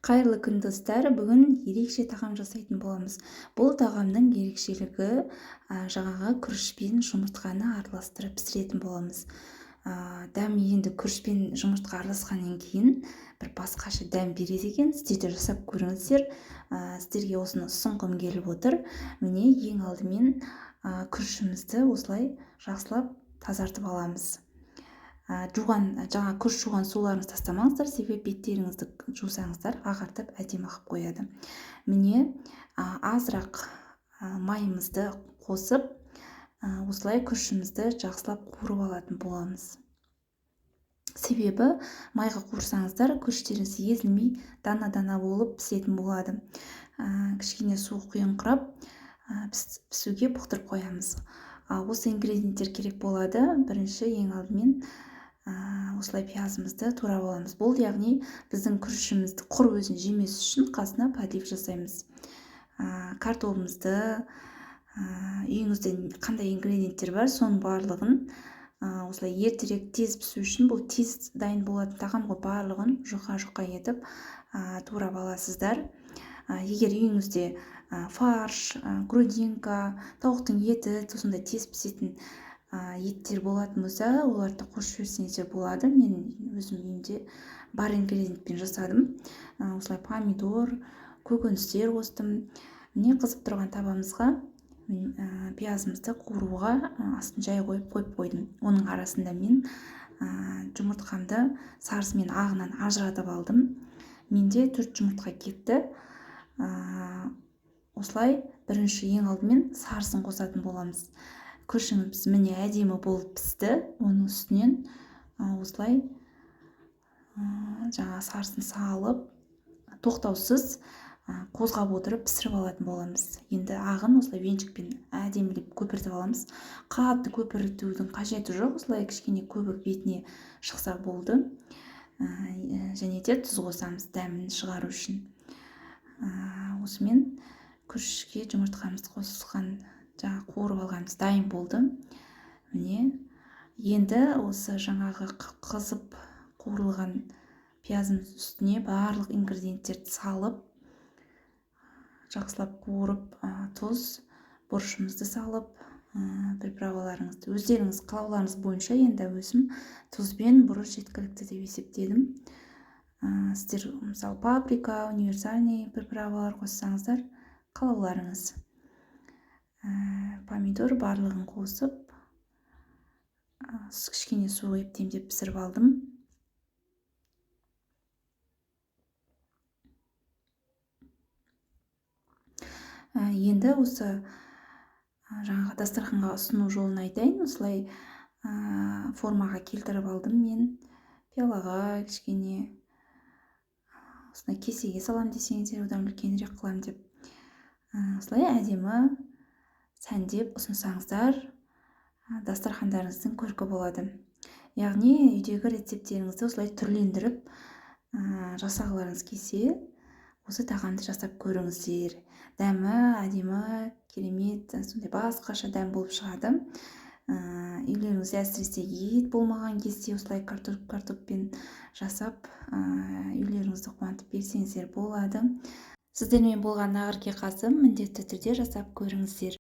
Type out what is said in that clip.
Қайырлы күн достар, бүгін ерекше тағам жасайтын боламыз. Бұл тағамның ерекшелігі жаңағы күріш пен жұмыртқаны араластырып пісіретін боламыз. Дәм енді күріш пен жұмыртқа араласқаннан кейін бір басқаша дәм береді екен. Сіздер де жасап көріңіздер. Сіздерге осыны ұсынғым келіп отыр. Міне ең алдымен күрішімізді осылай жақсылап тазартып аламыз. Жаңа күріш жуған суларыңызды тастамаңыздар, себебі беттеріңізді жусаңыздар ағартып әдемі қылып қояды. Міне азырақ майымызды қосып, осылай күрішімізді жақсылап қуырып алатын боламыз. Себебі майға қуырсаңыздар күріштеріңіз езілмей дана-дана болып пісетін болады. Кішкене су құйыңқырап пісуге бұқтырып қоямыз. Осы ингредиенттер керек болады. Бірінші ең алдымен осылай пиязымызды турап аламыз. Бұл яғни біздің күрішімізді құр өзін жемес үшін қасына подлив жасаймыз. Картопымызды, үйіңізде қандай ингредиенттер бар, соның барлығын осылай ертерек тез пісу үшін, бұл тез дайын болатын тағам ғой, барлығын жұқа-жұқа етіп турап аласыздар. Егер үйіңізде фарш, грудинка, тауықтың еті, сондай тез пісетін еттер болатын болса, оларды қосып жіберсеңіздер болады. Мен өзім үйімде бар ингредиентпен жасадым. Осылай помидор, көкөністер қостым. Міне қызып тұрған табамызға пиязымызды қуыруға астын жай қойып қойдым. Оның арасында мен жұмыртқамды сарысы мен ағынан ажыратып алдым. Менде 4 жұмыртқа кетті. Осылай бірінші ең алдымен сарысын қосатын боламыз. Күрішіміз міне әдемі болып пісті. Оның үстінен осылай жаңа сарысын салып, тоқтаусыз қозғап отырып пісіріп алатын боламыз. Енді ағын осылай венчикпен әдемілеп көпіртіп аламыз. Қатты көпіртудің қажеті жоқ, осылай кішкене көбік бетіне шықса болды. Және де тұз қосамыз дәмін шығару үшін. Осымен күрішке жұмыртқамыз қосылған, жаңа қуырып алғанымыз дайын болды. Міне енді осы жаңағы қызып қуырылған пиязымыз үстіне барлық ингредиенттерді салып, жақсылап қуырып, тұз, бұрышымызды салып, приправаларыңызды өздеріңіз қалауларыңыз бойынша, енді өзім тұз бен бұрыш жеткілікті деп есептедім. Сіздер мысалы паприка, универсальный приправалар қоссаңыздар, қалауларыңыз. Помидор барлығын қосып, кішкене су құйып демдеп пісіріп алдым. Енді осы жаңағы дастарханға ұсыну жолын айтайын. Осылай формаға келтіріп алдым мен. Пиалаға кішкене осылай кесеге салам десеңіздер, одан үлкенірек қылам деп. Осылай әдемі сәндеп ұсынсаңыздар, дастархандарыңыздың көркі болады. Яғни үйдегі рецептеріңізді осылай түрлендіріп жасағыларыңыз келсе, осы тағамды жасап көріңіздер. Дәмі әдемі, керемет, сондай басқаша дәм болып шығады. Үйлеріңізде әсіресе ет болмаған кезде осылай картоппен жасап, үйлеріңізді қуантып берсеңіздер болады. Сіздермен болған Ақерке Қасым, міндетті түрде жасап көріңіздер.